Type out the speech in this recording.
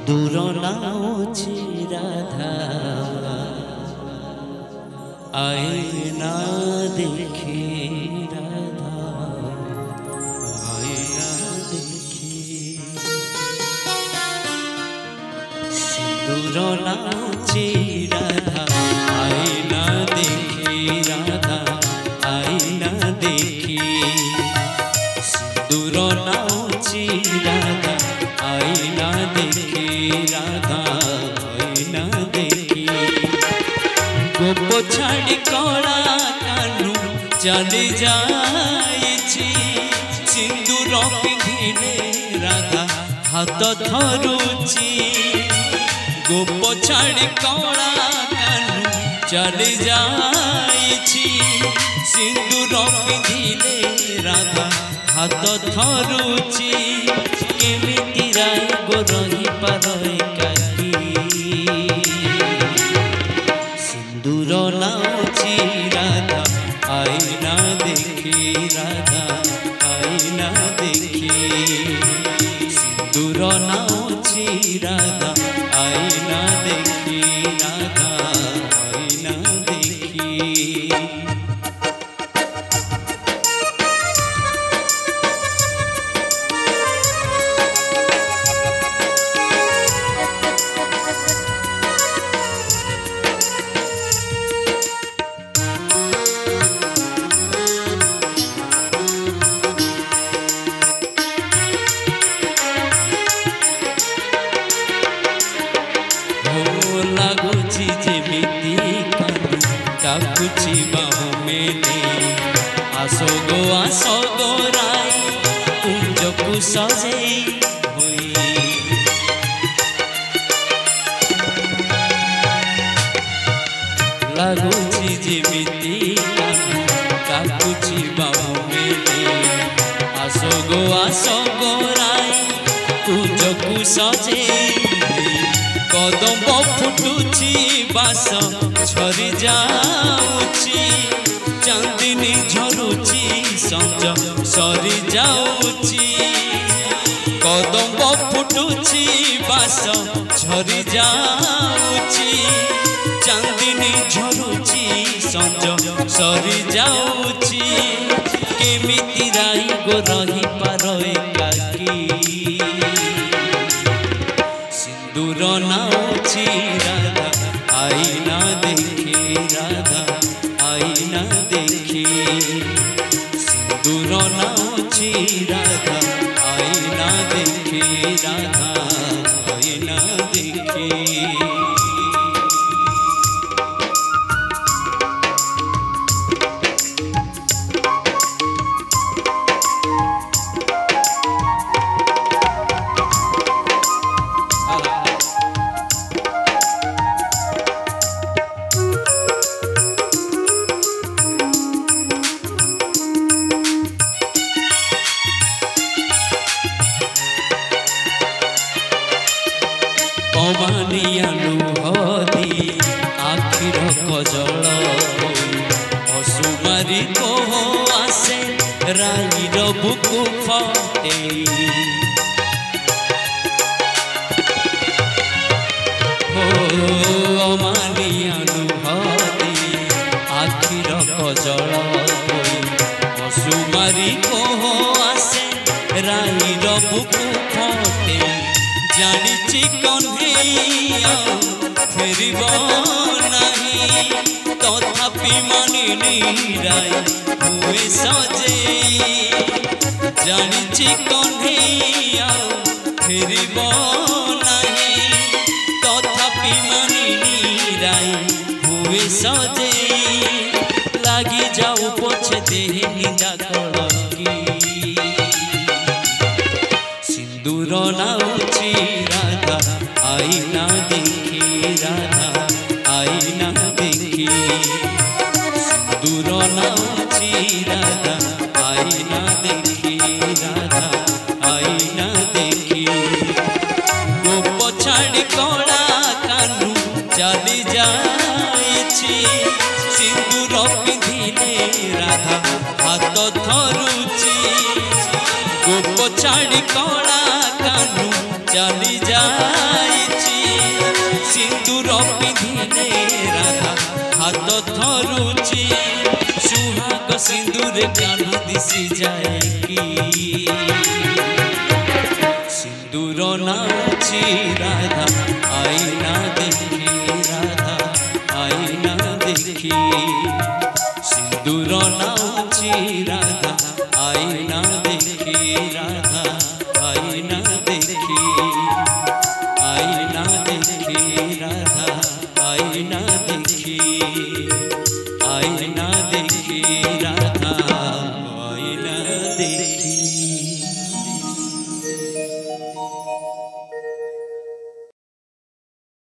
दूर नाची राधा आए ना देखे राधा आए ना देखे दूर नाची राधा आए ना देखे राधा आए ना देखे दूर नाची राधा आए ना देखे राधा आए ना देखे गोप छाड़ी कला कानू चली जाइछि सिंदूर पिंधिले राधा हाथ धरुछि गोप छाड़ी कला कानू चली जाइछि सिंदूर पिंधिले राधा हाथ धरुछि केमिति राय गो रही पारे काकी सिंदूर नाची राधा आए ना देखे राधा आए ना देखे सिंदूर नाची राधा आए ना देखे राधा आए ना देखे लगुची जेमिति कानू डाकुची बाहु मेले आसो गो राय कुंज को सजे होई लगुची जेमिति कानू डाकुची बाहु मेले आसो गो राय कुंज को सजे कदम फुटुची बास झरी जाउची चांदनी झरुची संज सरी जाउची कदम फुटुची बास झरी जाउची चांदनी झरुची संज सरी जाउची केमिति राई गो रही पारे काकी दूर नाची राधा आई ना देखे राधा आई ना देखे दूर नाची राधा आई ना देखे राधा आई ना देखे कमानिया लुहदी आखिर कजल असुमारी कोह आसे राईर बुकु फटे अमानिया लुहदी आखिर कजल असुमारी कोह आसे राईर बुकु फटे जानिछि कन्हैया फेरिब नहीं तथापि मानिनी राय हुए सजे जानिछि कन्हैया फेरिब नहीं तथापि मानिनी राय हुए सजे लगी जाऊ पछे देहे निंदा कलकी सिंदूर नाउची राधा आई ना देखे राधा आई ना देखे सिंदूर नाउची राधा आई ना देखे राधा आई ना देखे गोप छाड़ी कला कानू चली जाइछि सिंदूर पिंधिले राधा हाथ धरुछि गोप छाड़ी कला कानू चली जाए धरुची सुहाग सिंदूर कान्हा दिसी जाए कि सिंदूर नाउची राधा आईना देखी राधा आईना देखी सिंदूर नाउची राधा आईना देखी राधा